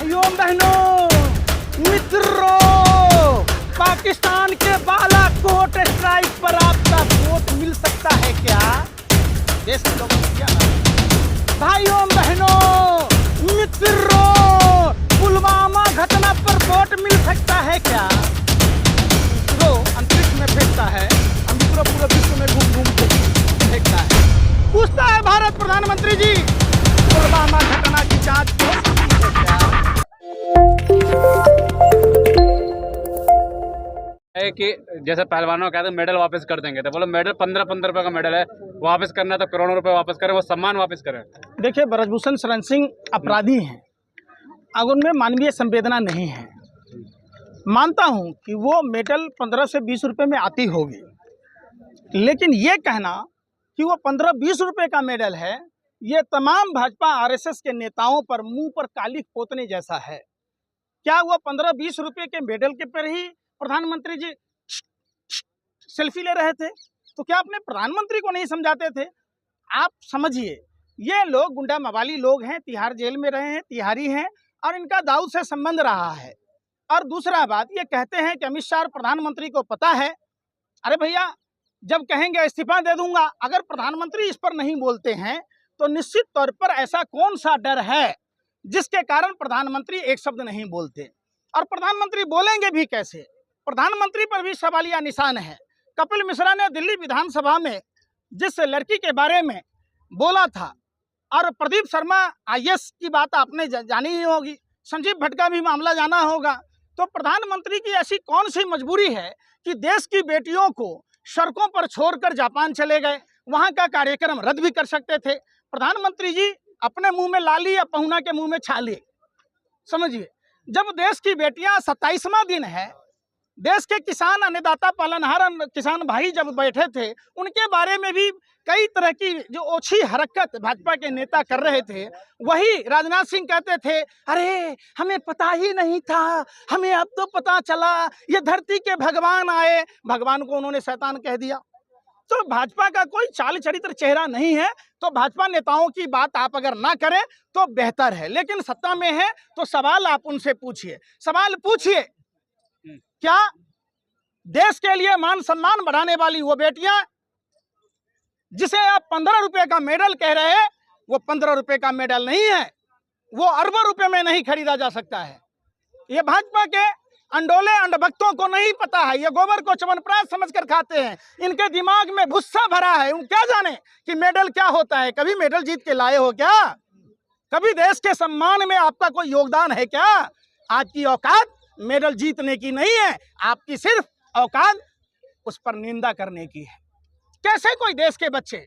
भाइयों बहनों मित्रों, पाकिस्तान के बालाकोट स्ट्राइक पर आपका वोट मिल सकता है क्या? देश के लोगों ने किया ना। भाइयों बहनों मित्रों, पुलवामा घटना पर वोट मिल सकता है क्या? इसरो अंतरिक्ष में फेंकता है, मित्रों पूरे विश्व में घूम घूम के फेंकता है। पूछता है भारत प्रधानमंत्री जी, पुलवामा घटना की जांच हो सकती है क्या? है कि जैसे पहलवानों का कहते हैं मेडल वापस कर देंगे, तो बोलो मेडल 15-15 रुपए का मेडल है, वापस करना है तो करोड़ों रुपए वापस करें, वो सम्मान वापस करें। देखिए, ब्रजभूषण शरण सिंह अपराधी हैं, अगर उनमें मानवीय संवेदना नहीं है। मानता हूं कि वो मेडल 15 से 20 रुपए में आती होगी, लेकिन ये कहना कि वो 15-20 रुपए का मेडल है, ये तमाम भाजपा आरएसएस के नेताओं पर मुंह पर काली पोतने जैसा है। क्या वो 15-20 रुपए के मेडल के पर ही प्रधानमंत्री जी सेल्फी ले रहे थे? तो क्या अपने प्रधानमंत्री को नहीं समझाते थे? आप समझिए, ये लोग गुंडा मवाली लोग हैं, तिहाड़ जेल में रहे हैं, तिहारी हैं, और इनका दाऊद से संबंध रहा है। और दूसरा बात, ये कहते हैं कि अमित शाह प्रधानमंत्री को पता है। अरे भैया, जब कहेंगे इस्तीफा दे दूंगा, अगर प्रधानमंत्री इस पर नहीं बोलते हैं तो निश्चित तौर पर ऐसा कौन सा डर है जिसके कारण प्रधानमंत्री एक शब्द नहीं बोलते? और प्रधानमंत्री बोलेंगे भी कैसे? प्रधानमंत्री पर भी सवालिया निशान है। कपिल मिश्रा ने दिल्ली विधानसभा में जिस लड़की के बारे में बोला था, और प्रदीप शर्मा आईएएस की बात आपने जानी ही होगी, संजीव भट्ट का भी मामला जाना होगा। तो प्रधानमंत्री की ऐसी कौन सी मजबूरी है कि देश की बेटियों को सड़कों पर छोड़कर जापान चले गए? वहां का कार्यक्रम रद्द भी कर सकते थे। प्रधानमंत्री जी अपने मुंह में लाली या पहुना के मुंह में छाली। समझिए, जब देश की बेटियां 27वां दिन है, देश के किसान, अन्नदाता, पालनहार किसान भाई जब बैठे थे, उनके बारे में भी कई तरह की जो ओछी हरकत भाजपा के नेता कर रहे थे, वही राजनाथ सिंह कहते थे, अरे हमें पता ही नहीं था, हमें अब तो पता चला, ये धरती के भगवान आए। भगवान को उन्होंने शैतान कह दिया। तो भाजपा का कोई चाल चरित्र चेहरा नहीं है, तो भाजपा नेताओं की बात आप अगर ना करें तो बेहतर है। लेकिन सत्ता में है तो सवाल आप उनसे पूछिए, सवाल पूछिए, क्या देश के लिए मान सम्मान बढ़ाने वाली वो बेटियां जिसे आप 15 रुपए का मेडल कह रहे हैं, वो 15 रुपए का मेडल नहीं है, वो अरबों रुपए में नहीं खरीदा जा सकता है। ये भाजपा के अंडोले अंडभक्तों को नहीं पता है, ये गोबर को च्यवनप्राश समझकर खाते हैं। इनके दिमाग में गुस्सा भरा है, उन क्या जाने कि मेडल क्या होता है। कभी मेडल जीत के लाए हो क्या? कभी देश के सम्मान में आपका कोई योगदान है क्या? आपकी औकात मेडल जीतने की नहीं है, आपकी सिर्फ औकात उस पर निंदा करने की है। कैसे कोई देश के बच्चे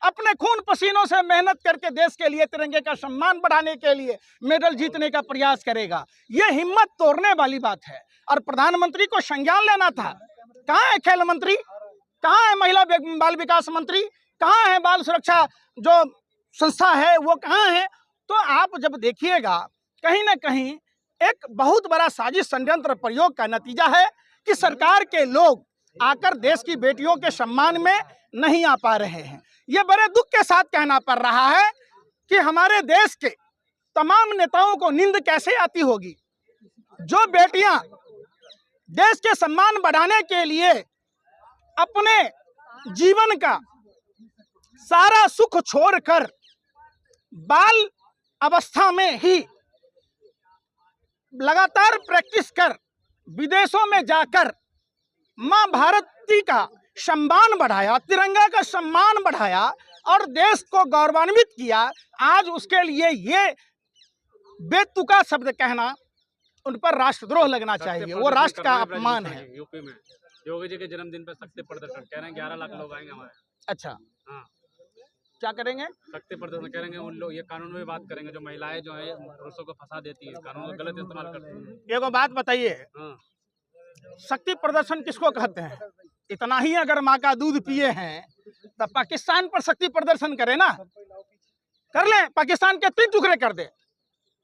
अपने खून पसीनों से मेहनत करके देश के लिए, तिरंगे का सम्मान बढ़ाने के लिए मेडल जीतने का प्रयास करेगा? यह हिम्मत तोड़ने वाली बात है। और प्रधानमंत्री को संज्ञान लेना था। कहाँ है खेल मंत्री? कहाँ है महिला बाल विकास मंत्री? कहाँ है बाल सुरक्षा जो संस्था है, वो कहाँ है? तो आप जब देखिएगा, कहीं ना कहीं एक बहुत बड़ा साजिश, षड्यंत्र, प्रयोग का नतीजा है कि सरकार के लोग आकर देश की बेटियों के सम्मान में नहीं आ पा रहे हैं। ये बड़े दुख के साथ कहना पड़ रहा है कि हमारे देश के तमाम नेताओं को नींद कैसे आती होगी, जो बेटियां देश के सम्मान बढ़ाने के लिए अपने जीवन का सारा सुख छोड़कर बाल अवस्था में ही लगातार प्रैक्टिस कर विदेशों में जाकर मां भारती का सम्मान बढ़ाया, तिरंगा का सम्मान बढ़ाया और देश को गौरवान्वित किया, आज उसके लिए ये बेतुका शब्द कहना, उन पर राष्ट्रद्रोह लगना चाहिए। वो राष्ट्र का अपमान है। यूपी में योगी जी के जन्मदिन पर शक्ति प्रदर्शन कह रहे हैं, 11 लाख लोग आएंगे हमारे। अच्छा, हाँ, क्या करेंगे? शक्ति प्रदर्शन करेंगे। उन लोग ये कानून में भी बात करेंगे, जो महिलाएं जो है पुरुषों को फंसा देती है, कानून का गलत इस्तेमाल करती है। एगो बात बताइए, हाँ, शक्ति प्रदर्शन किसको कहते हैं? इतना ही अगर माँ का दूध पिए हैं तब पाकिस्तान पर शक्ति प्रदर्शन करे ना, कर ले, पाकिस्तान के 3 टुकड़े कर दे।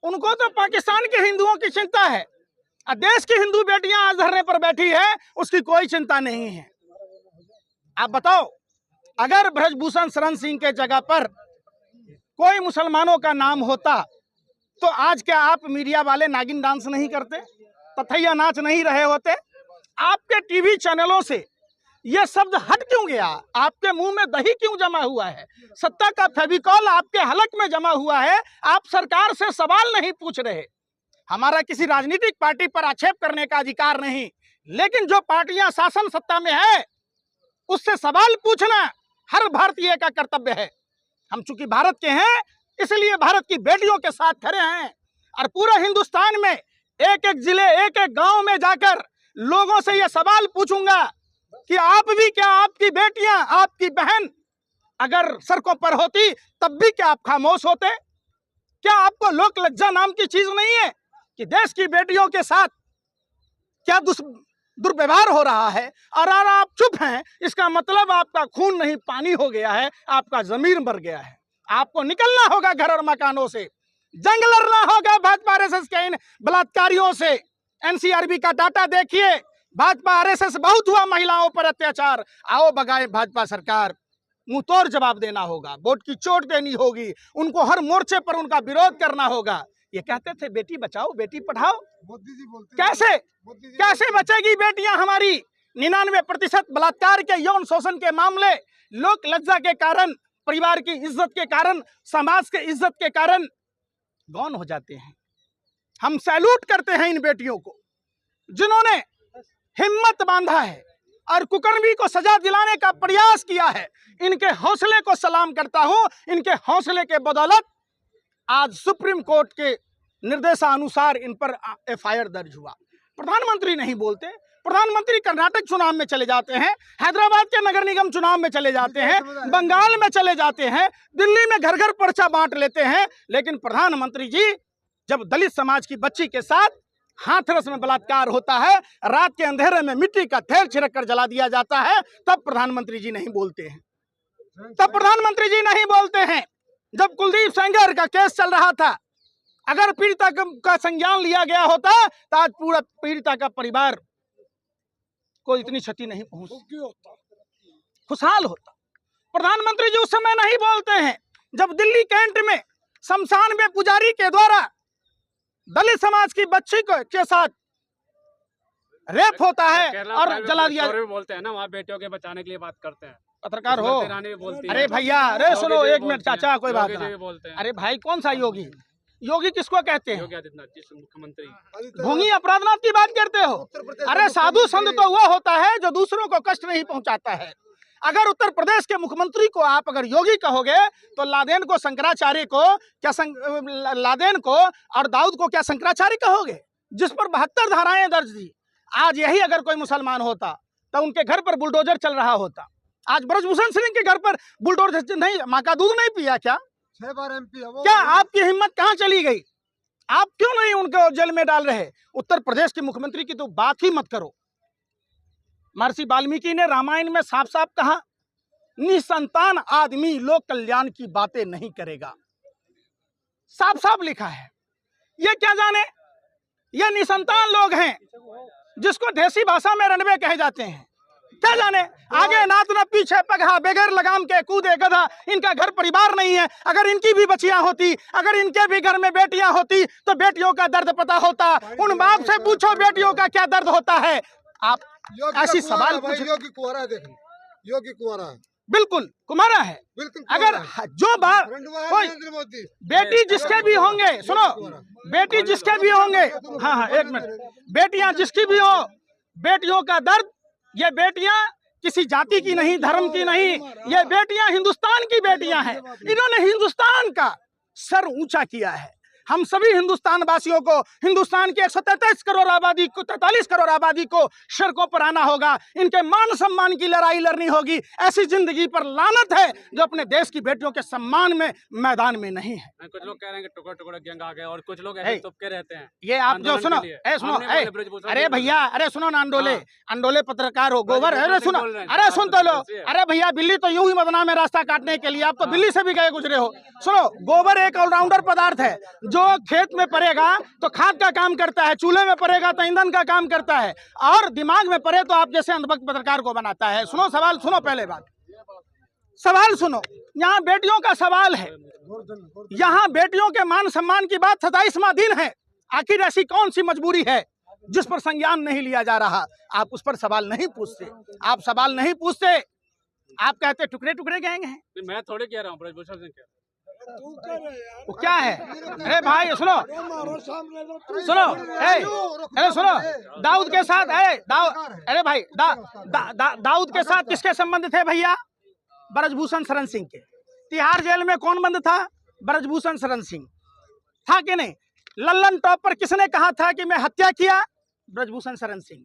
उनको तो पाकिस्तान के हिंदुओं की चिंता है, और देश की हिंदू बेटियां आज धरने पर बैठी है, उसकी कोई चिंता नहीं है। आप बताओ, अगर ब्रजभूषण शरण सिंह के जगह पर कोई मुसलमानों का नाम होता तो आज क्या आप मीडिया वाले नागिन डांस नहीं करते, तथैया नाच नहीं रहे होते? आपके टीवी चैनलों से यह शब्द हट क्यों गया? आपके मुंह में दही क्यों जमा हुआ है? सत्ता का फेविकॉल आपके हलक में जमा हुआ है। आप सरकार से सवाल नहीं पूछ रहे। हमारा किसी राजनीतिक पार्टी पर आक्षेप करने का अधिकार नहीं, लेकिन जो पार्टियां शासन सत्ता में है उससे सवाल पूछना हर भारतीय का कर्तव्य है। हम चूंकि भारत के हैं, इसलिए भारत की बेटियों के साथ खड़े हैं और पूरा हिंदुस्तान में एक एक जिले, एक एक गांव में जाकर लोगों से यह सवाल पूछूंगा कि आप भी क्या, आपकी बेटियां, आपकी बहन अगर सड़कों पर होती तब भी क्या आप खामोश होते? क्या आपको लोक लज्जा नाम की चीज नहीं है कि देश की बेटियों के साथ क्या दुर्व्यवहार हो रहा है और आप चुप हैं? इसका मतलब आपका खून नहीं पानी हो गया है, आपका जमीर मर गया है। आपको निकलना होगा घर और मकानों से, जंग लड़ना होगा भाजपा आरएसएस के इन बलात्कारियों से। एनसीआरबी का डाटा देखिए, भाजपा आरएसएस बहुत हुआ महिलाओं पर अत्याचार। आओ बगाए भाजपा सरकार, मुंह तोड़ जवाब देना होगा, वोट की चोट देनी होगी, उनको हर मोर्चे पर उनका विरोध करना होगा। ये कहते थे बेटी बचाओ बेटी पढ़ाओ, मोदी जी बोलते कैसे बचेगी बेटियां हमारी? 99% बलात्कार के, यौन शोषण के मामले लोक लज्जा के कारण, परिवार की इज्जत के कारण, समाज के इज्जत के कारण गौन हो जाते हैं। हम सैल्यूट करते हैं इन बेटियों को जिन्होंने हिम्मत बांधा है और कुकर्मी को सजा दिलाने का प्रयास किया है। इनके हौसले को सलाम करता हूं। इनके हौसले के बदौलत आज सुप्रीम कोर्ट के निर्देशानुसार इन पर एफआईआर दर्ज हुआ। प्रधानमंत्री नहीं बोलते। प्रधानमंत्री कर्नाटक चुनाव में चले जाते हैं, हैदराबाद के नगर निगम चुनाव में चले जाते हैं, बंगाल में चले जाते हैं, दिल्ली में घर घर पर्चा बांट लेते हैं, लेकिन प्रधानमंत्री जी जब दलित समाज की बच्ची के साथ हाथरस में बलात्कार होता है, रात के अंधेरे में मिट्टी का ढेर छिड़क कर जला दिया जाता है, तब प्रधानमंत्री जी नहीं बोलते हैं। तब प्रधानमंत्री जी नहीं बोलते हैं। जब कुलदीप सेंगर का केस चल रहा था, अगर पीड़िता का संज्ञान लिया गया होता तो आज पूरा पीड़िता का परिवार को इतनी क्षति नहीं पहुंचती, खुशहाल होता। प्रधानमंत्री जी उस समय नहीं बोलते हैं जब दिल्ली कैंट में शमशान में पुजारी के द्वारा दलित समाज की बच्ची के साथ रेप होता है और जला दिया। बोलते हैं ना, वहाँ बेटियों के बचाने के लिए बात करते हैं, पत्रकार हो। अरे भैया, अरे सुनो एक मिनट चाचा, कोई बात नहीं। अरे भाई, कौन सा योगी? योगी किसको कहते हैं? मुख्यमंत्री ढोंगी अपराधनाथ की बात करते हो? अरे साधु संत तो वो होता है जो दूसरों को कष्ट नहीं पहुंचाता है। अगर उत्तर प्रदेश के मुख्यमंत्री को आप अगर योगी कहोगे तो लादेन को शंकराचार्य को क्या लादेन को और दाऊद को क्या शंकराचार्य कहोगे, जिस पर 72 धाराएं दर्ज थी? आज यही अगर कोई मुसलमान होता तो उनके घर पर बुलडोजर चल रहा होता। आज ब्रजभूषण सिंह के घर पर बुलडोजर नहीं, माँ का दूध नहीं पिया क्या? 6 बार MP है वो। क्या आपकी हिम्मत कहाँ चली गई? आप क्यों नहीं उनको जेल में डाल रहे? उत्तर प्रदेश के मुख्यमंत्री की तो बात ही मत करो। महर्षि वाल्मीकि ने रामायण में साफ साफ कहा, निसंतान आदमी लोक कल्याण की बातें नहीं करेगा। साफ साफ लिखा है। ये क्या जाने, ये निसंतान लोग हैं जिसको देसी भाषा में रणवे कहे जाते हैं। क्या जाने, आगे नात न पीछे पगहा, बगैर लगाम के कूदे गधा। इनका घर परिवार नहीं है। अगर इनकी भी बच्चियां होती, अगर इनके भी घर में बेटियां होती तो बेटियों का दर्द पता होता। उन बाप से पूछो बेटियों का क्या दर्द होता है। आप ऐसी सवाल पूछ। योगी कुंवारा देखो, योगी कुंवारा है, बिल्कुल कुमारा है। बिल्कुल अगर जो बात कोई बेटी जिसके भी होंगे, सुनो, बेटी जिसके भी होंगे, हाँ एक मिनट, बेटियां जिसकी भी हो, बेटियों का दर्द, ये बेटियां किसी जाति की नहीं, धर्म की नहीं, ये बेटियां हिंदुस्तान की बेटियां हैं। इन्होंने हिंदुस्तान का सर ऊंचा किया है। हम सभी हिंदुस्तान वासियों को, हिंदुस्तान की 143 करोड़ आबादी को, 43 करोड़ आबादी को सड़कों पर आना होगा। इनके मान सम्मान की लड़ाई लड़नी होगी। ऐसी जिंदगी पर लानत है जो अपने देश की बेटियों के सम्मान में मैदान में नहीं है। कुछ लोग कह रहे हैं कि टुकड़े टुकड़े गैंग आ गए और कुछ लोग ऐसे तुपके रहते हैं। ये आप जो सुनो, अरे भैया, अरे सुनो ना, अंडोले पत्रकार हो, गोबर, अरे सुनो, अरे सुन तो लो। अरे भैया, बिल्ली तो यूं ही बदनाम है रास्ता काटने के लिए। आप तो बिल्ली से भी गए गुजरे हो। सुनो, गोबर एक ऑलराउंडर पदार्थ है जो खेत में पड़ेगा तो खाद का काम करता है, चूल्हे में पड़ेगा तो ईंधन का काम करता है, और दिमाग में पड़े तो आप जैसे अंधभक्त पत्रकार को बनाता है। सुनो सवाल, सुनो पहले बात, सवाल सुनो, यहाँ बेटियों का सवाल है, यहाँ बेटियों के मान सम्मान की बात 27वां दिन है। आखिर ऐसी कौन सी मजबूरी है जिस पर संज्ञान नहीं लिया जा रहा? आप उस पर सवाल नहीं पूछते, आप सवाल नहीं पूछते, आप कहते टुकड़े टुकड़े गैंग हैं। मैं थोड़े कह रहा हूँ, ब्रजभूषण सिंह कह वो क्या है? अरे भाई सुनो सुनो, अरे सुनो, दाऊद के साथ अरे भाई दाऊद के साथ किसके संबंध थे भैया? ब्रजभूषण शरण सिंह के। तिहाड़ जेल में कौन बंद था? ब्रजभूषण शरण सिंह था कि नहीं? लल्लन टॉप पर किसने कहा था कि मैं हत्या किया? ब्रजभूषण शरण सिंह।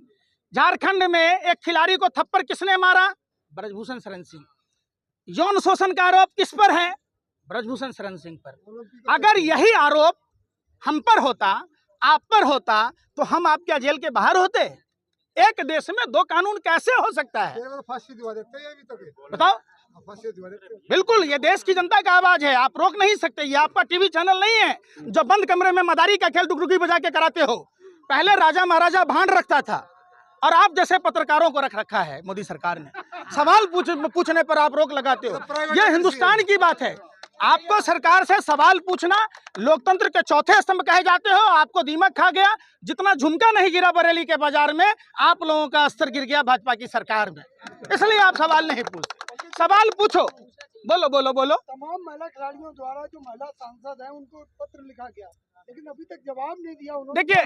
झारखंड में एक खिलाड़ी को थप्पड़ किसने मारा? ब्रजभूषण शरण सिंह। यौन शोषण का आरोप किस पर है? ब्रजभूषण शरण सिंह पर। अगर यही आरोप हम पर होता, आप पर होता, तो हम आप क्या जेल के बाहर होते? एक देश में दो कानून कैसे हो सकता है? फांसी दिवा देते हैं, अभी तक बताओ। फांसी दिवा देते हैं। बिल्कुल, ये देश की जनता का आवाज है, आप रोक नहीं सकते। ये आपका टीवी चैनल नहीं है जो बंद कमरे में मदारी का खेल टुकटुकी बजा के कराते हो। पहले राजा महाराजा भांड रखता था और आप जैसे पत्रकारों को रख रखा है मोदी सरकार ने। सवाल पूछने पर आप रोक लगाते हो। यह हिंदुस्तान की बात है। आपको सरकार से सवाल पूछना लोकतंत्र के चौथे स्तंभ कहे जाते हो। आपको दीमक खा गया। जितना झुमका नहीं गिरा बरेली के बाजार में, आप लोगों का स्तर गिर गया भाजपा की सरकार में। इसलिए आप सवाल नहीं पूछते। सवाल पूछो, बोलो बोलो बोलो। तमाम महिला खिलाड़ियों द्वारा जो महिला सांसद हैं उनको पत्र लिखा गया, लेकिन अभी तक जवाब नहीं दिया उन्होंने। देखिए,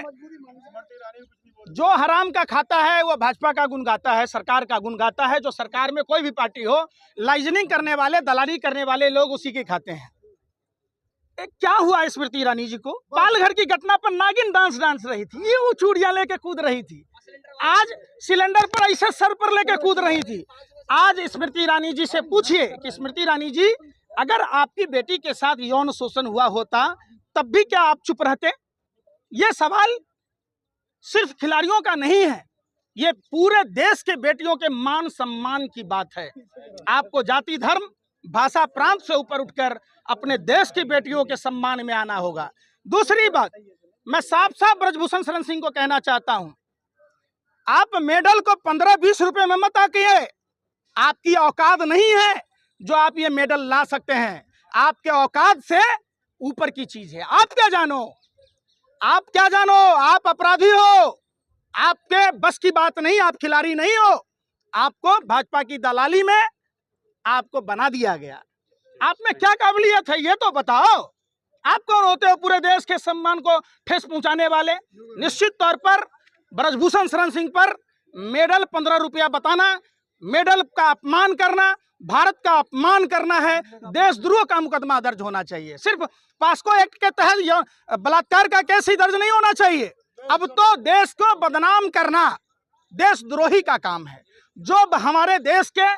जो हराम का खाता है वो भाजपा का गुण गाता है, सरकार का गुण गाता है। जो सरकार में कोई भी पार्टी हो, लाइजनिंग करने वाले, दलाली करने वाले लोग उसी के खाते हैं। क्या हुआ स्मृति ईरानी जी को? पालघर की घटना पर नागिन डांस रही थी, ये वो चूड़ियां लेके कूद रही थी। आज सिलेंडर पर ऐसे सर पर लेके कूद रही थी। आज स्मृति ईरानी जी से पूछिए कि स्मृति ईरानी जी, अगर आपकी बेटी के साथ यौन शोषण हुआ होता तब भी क्या आप चुप रहते? ये सवाल सिर्फ खिलाड़ियों का नहीं है, ये पूरे देश के बेटियों के मान सम्मान की बात है। आपको जाति, धर्म, भाषा, प्रांत से ऊपर उठकर अपने देश की बेटियों के सम्मान में आना होगा। दूसरी बात, मैं साफ साफ ब्रजभूषण शरण सिंह को कहना चाहता हूं, आप मेडल को 15-20 रुपए में मत आकिए। आपकी औकात नहीं है जो आप ये मेडल ला सकते हैं। आपके औकात से ऊपर की चीज है। आप क्या जानो? आप क्या जानो? आप अपराधी हो, आपके बस की बात नहीं, आप खिलाड़ी नहीं हो। आपको भाजपा की दलाली में आपको बना दिया गया। आप में क्या काबिलियत है ये तो बताओ। आप कौन होते हो पूरे देश के सम्मान को ठेस पहुंचाने वाले? निश्चित तौर पर ब्रजभूषण शरण सिंह पर मेडल 15 रुपया बताना, मेडल का अपमान करना, भारत का अपमान करना है। देशद्रोह का मुकदमा दर्ज होना चाहिए। सिर्फ पास्को एक्ट के तहत बलात्कार का केस ही दर्ज नहीं होना चाहिए। अब तो देश को बदनाम करना देशद्रोही का काम है। जो हमारे देश के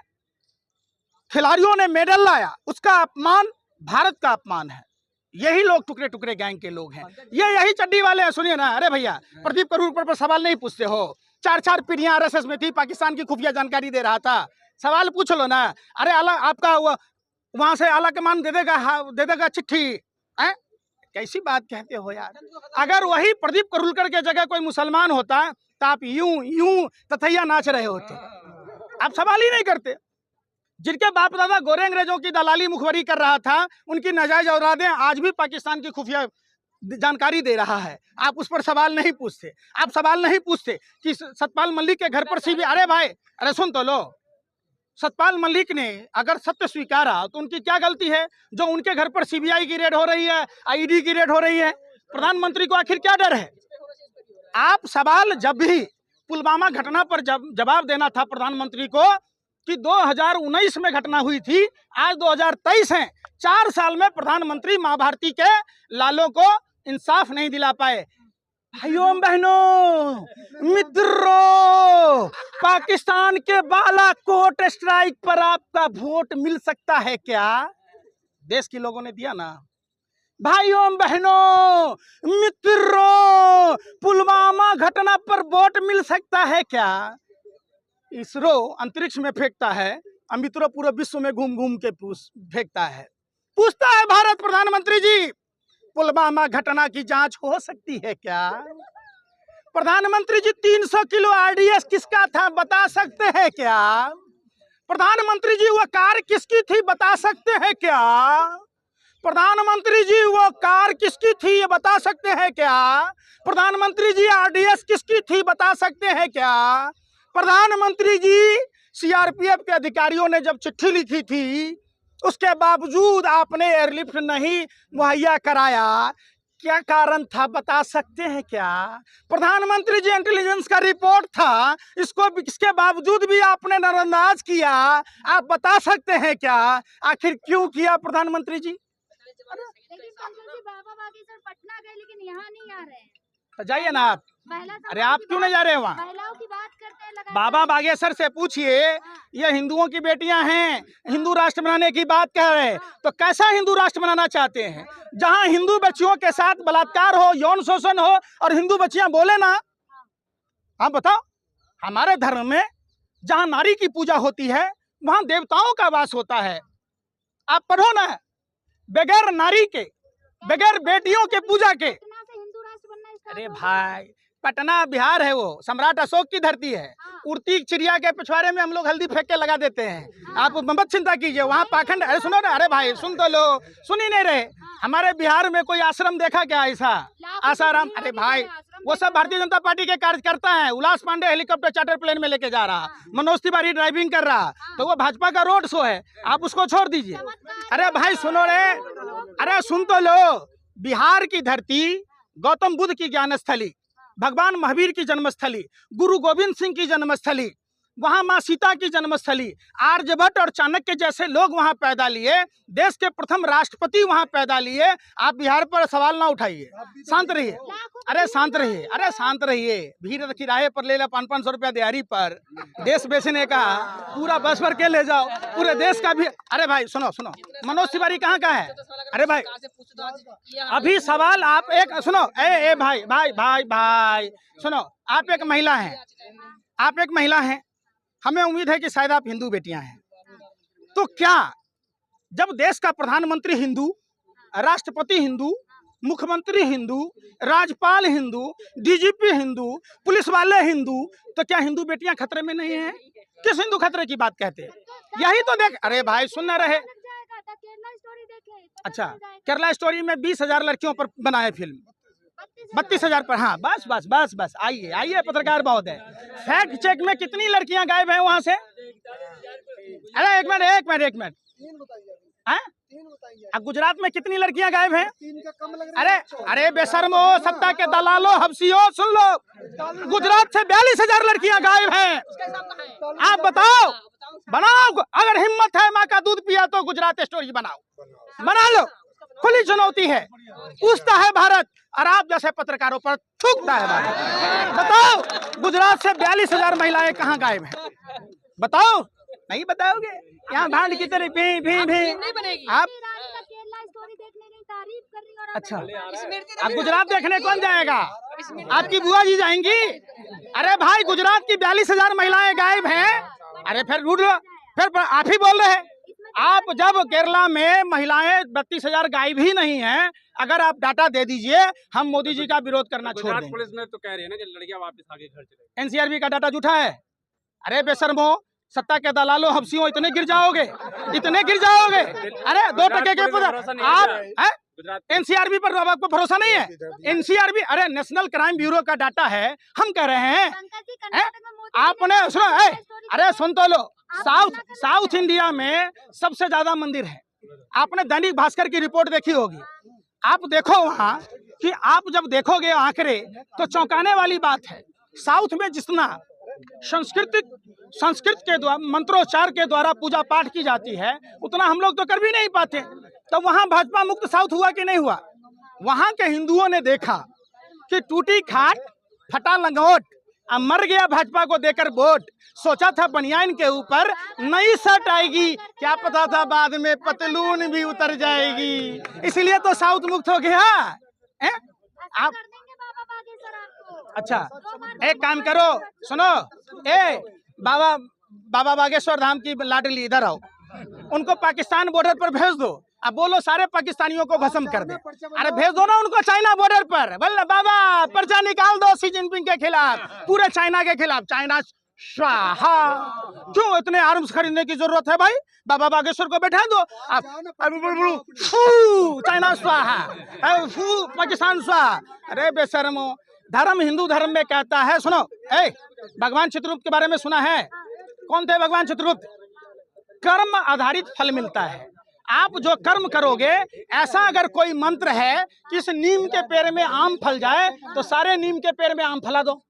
खिलाड़ियों ने मेडल लाया, उसका अपमान भारत का अपमान है। यही लोग टुकड़े टुकड़े गैंग के लोग हैं। यही चड्डी वाले हैं। सुनिए ना, अरे भैया, प्रदीप करूर पर सवाल नहीं पूछते हो। 4 पीढ़ियां RSS में थी, पाकिस्तान की खुफिया जानकारी दे रहा था। सवाल पूछ लो ना। अरे आला आपका वहां से आला कमान दे देगा चिट्ठी है? कैसी बात कहते हो यार। अगर वही प्रदीप करूलकर के जगह कोई मुसलमान होता तो आप यूं तथैया नाच रहे होते। आप सवाल ही नहीं करते। जिनके बाप दादा गोरे अंग्रेजों की दलाली मुखबरी कर रहा था, उनकी नाजायज औलादें आज भी पाकिस्तान की खुफिया जानकारी दे रहा है। आप उस पर सवाल नहीं पूछते। आप सवाल नहीं पूछते कि सतपाल मलिक के घर पर सीबीआई, अरे भाई, अरे सुन तो लो, सतपाल मलिक ने अगर सत्य स्वीकारा तो उनकी क्या गलती है जो उनके घर पर सीबीआई की रेड हो रही है, IED की रेड हो रही है? प्रधानमंत्री को आखिर क्या डर है? आप सवाल जब भी पुलवामा घटना पर जवाब देना था प्रधानमंत्री को कि 2019 में घटना हुई थी, आज 2023 है। 4 साल में प्रधानमंत्री मां भारती के लालों को इंसाफ नहीं दिला पाए। भाइयों बहनों, मित्रों, पाकिस्तान के बालाकोट स्ट्राइक पर आपका वोट मिल सकता है क्या? देश के लोगों ने दिया ना। भाइयों बहनों, मित्रों, पुलवामा घटना पर वोट मिल सकता है क्या? इसरो अंतरिक्ष में फेंकता है, मित्रों पूरे विश्व में घूम घूम के फेंकता है। पूछता है भारत प्रधानमंत्री जी, पुलवामा घटना की जांच हो सकती है क्या? प्रधानमंत्री जी, 300 किलो RDS किसका था बता सकते हैं क्या? प्रधानमंत्री जी वो कार किसकी थी बता सकते हैं क्या? प्रधानमंत्री जी वो कार किसकी थी ये बता सकते हैं क्या? प्रधानमंत्री जी आरडीएक्स किसकी थी बता सकते हैं क्या? प्रधानमंत्री जी सीआरपीएफ के अधिकारियों ने जब चिट्ठी लिखी थी उसके बावजूद आपने एयरलिफ्ट नहीं मुहैया कराया, क्या कारण था बता सकते हैं क्या? प्रधानमंत्री जी इंटेलिजेंस का रिपोर्ट था, इसके बावजूद भी आपने नजरअंदाज किया, आप बता सकते हैं क्या? आखिर क्यों किया प्रधानमंत्री जी? बाबा बागेश्वर पटना गए लेकिन यहाँ नहीं आ रहे हैं, तो जाइए ना आप। अरे आप क्यों नहीं जा रहे वहाँ? महिलाओं की बात करते हैं लगातार। बाबा बागेश्वर से पूछिए, ये हिंदुओं की बेटियां हैं, हिंदू राष्ट्र बनाने की बात कह रहे हैं, तो कैसा हिंदू राष्ट्र बनाना चाहते हैं? जहां हिंदू बच्चियों के साथ बलात्कार हो, यौन शोषण हो और हिंदू बच्चियां बोले ना। आप बताओ, हमारे धर्म में जहां नारी की पूजा होती है वहां देवताओं का वास होता है। आप पढ़ो ना, बगैर नारी के, बगैर बेटियों के पूजा के। पटना से हिंदू राष्ट्र बनना स्टार्ट अरे हो गया। भाई, पटना बिहार है, वो सम्राट अशोक की धरती है। उड़ती चिड़िया के पिछवाड़े में हम लोग हल्दी फेंक के लगा देते हैं। आप मत चिंता कीजिए, वहाँ पाखंड। अरे सुनो ना, अरे भाई सुन तो लो, सुन ही नहीं रहे। हमारे बिहार में कोई आश्रम देखा क्या ऐसा? आसाराम? अरे भाई वो सब भारतीय जनता पार्टी के कार्यकर्ता हैं। उल्लास पांडे हेलीकॉप्टर चार्टर प्लेन में लेके जा रहा, मनोज तिवारी ड्राइविंग कर रहा, तो वो भाजपा का रोड शो है, आप उसको छोड़ दीजिए। अरे भाई सुनो रे, अरे सुन तो लो, बिहार की धरती गौतम बुद्ध की ज्ञानस्थली, भगवान महावीर की जन्मस्थली, गुरु गोविंद सिंह की जन्मस्थली, वहां मां सीता की जन्मस्थली, आर्यभट्ट और चाणक्य जैसे लोग वहां पैदा लिए, देश के प्रथम राष्ट्रपति वहां पैदा लिए। आप बिहार पर सवाल ना उठाइए, शांत रहिए। अरे शांत रहिए, अरे शांत रहिए। भीड़ किराए पर ले लो 500-500 रुपया दिहाड़ी पर, देश बेचने का पूरा बस भर के ले जाओ, पूरे देश का भी। अरे भाई सुनो सुनो, मनोज तिवारी कहाँ का है? अरे भाई अभी सवाल आप एक सुनो, ए भाई भाई भाई भाई सुनो, आप एक महिला हैं, आप एक महिला हैं, हमें उम्मीद है कि शायद आप हिंदू बेटियां हैं। तो क्या जब देश का प्रधानमंत्री हिंदू, राष्ट्रपति हिंदू, मुख्यमंत्री हिंदू, राज्यपाल हिंदू, डीजीपी हिंदू, पुलिस वाले हिंदू, तो क्या हिंदू बेटियां खतरे में नहीं हैं? किस हिंदू खतरे की बात कहते हैं? यही तो देख। अरे भाई सुन ना रहे। केरला स्टोरी देखे, अच्छा, केरला स्टोरी में 20,000 लड़कियों पर बनाए फिल्म, 32,000 पर। हाँ बस बस बस बस, आइए आइए, पत्रकार बहुत है। फैक्ट चेक में कितनी लड़कियां गायब हैं वहां से? अरे एक मिनट एक मिनट एक मिनट, 3 बताइए, हैं? 3 बताइए। अब गुजरात में कितनी लड़कियां गायब हैं? 3 का कम लग रहा है। अरे अरे बेशर्मो, सत्ता के दलालो, हब्सियो, सुन लो, गुजरात से 42,000 लड़कियां गायब हैं। आप बताओ, बनाओ, अगर हिम्मत है माँ का दूध पिया तो गुजरात स्टोरी बनाओ, बना लो। खुली चुनौती है, पूछता है भारत, और आप जैसे पत्रकारों पर थूकता है भारत। बताओ, गुजरात से 42,000 महिलाएं कहाँ गायब हैं? बताओ, नहीं बताओगे? यहाँ भांड की तरह भी आप। केरला स्टोरी देखने की तारीफ कर रही और अच्छा, आप गुजरात देखने कौन जाएगा? आपकी बुआ जी जाएंगी? अरे भाई, गुजरात की 42,000 महिलाएं गायब हैं। अरे फिर आप ही बोल रहे हैं। आप जब केरला में महिलाएं 32,000 गायब ही नहीं हैं, अगर आप डाटा दे दीजिए, हम मोदी जी का विरोध करना छोड़ देंगे। पुलिस में तो कह रही है ना कि लड़कियां वापस आगे घर चले। एनसीआरबी का डाटा झूठा है। अरे बेशर्मो, सत्ता के दलालो, हब्सियों, इतने गिर जाओगे, इतने गिर जाओगे। अरे 2% के पद आप एनसीआरबी पर आपको भरोसा नहीं है? एनसीआरबी, अरे नेशनल क्राइम ब्यूरो का डाटा है, हम कह रहे हैं। आपने सुनो, अरे सुन तो लो, साउथ इंडिया में सबसे ज्यादा मंदिर है। आपने दैनिक भास्कर की रिपोर्ट देखी होगी, आप देखो वहाँ कि आप जब देखोगे आंकड़े तो चौंकाने वाली बात है। साउथ में जितना संस्कृत के द्वारा, मंत्रोच्चार के द्वारा पूजा पाठ की जाती है, उतना हम लोग तो कर भी नहीं पाते। तो वहाँ भाजपा मुक्त साउथ हुआ कि नहीं हुआ? वहाँ के हिंदुओं ने देखा कि टूटी खाट, फटा लंगोट, अब मर गया भाजपा को देकर वोट। सोचा था बनियान के ऊपर नई शर्ट आएगी, क्या पता था बाद में पतलून भी उतर जाएगी। इसलिए तो साउथ मुक्त हो गया। आप अच्छा, एक काम करो, सुनो, बाबा बागेश्वर धाम की लाडली इधर आओ, उनको पाकिस्तान बॉर्डर पर भेज दो। अब बोलो सारे पाकिस्तानियों को भस्म कर दे। अरे भेज दो ना उनको चाइना बॉर्डर पर। बोल बाबा पर्चा निकाल दो शी जिनपिंग के खिलाफ, पूरे चाइना के खिलाफ। चाइना स्वाहा। क्यों इतने आर्म्स खरीदने की जरूरत है भाई? बाबा बागेश्वर को बैठा दो आप। चाइना स्वाहा, फू पाकिस्तान स्वाहा। अरे बेशर्मो, धर्म हिंदू धर्म में कहता है, सुनो, भगवान चित्रगुप्त के बारे में सुना है? कौन थे भगवान चित्रगुप्त? कर्म आधारित फल मिलता है। आप जो कर्म करोगे, ऐसा अगर कोई मंत्र है कि इस नीम के पेड़ में आम फल जाए तो सारे नीम के पेड़ में आम फला दो।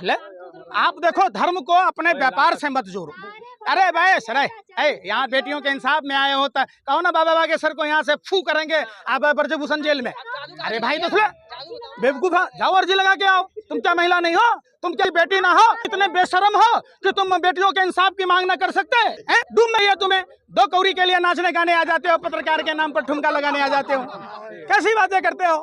ले? आप देखो, धर्म को अपने व्यापार से मत जोड़ो। अरे भाई सर, यहाँ बेटियों के इंसाफ में आए हो तो कहो ना बाबा बागेश्वर को यहाँ से फू करेंगे आप ब्रजभूषण जेल में। अरे भाई तो बेवकूफ, जाओ अर्जी लगा के आओ। तुम क्या महिला नहीं हो? तुम क्या बेटी ना हो? इतने बेशरम हो कि तुम बेटियों के इंसाफ की मांग ना कर सकते हैं? डूब में तुम्हें 2 कौड़ी के लिए नाचने गाने आ जाते हो, पत्रकार के नाम पर ठुमका लगाने आ जाते हो। कैसी बातें करते हो?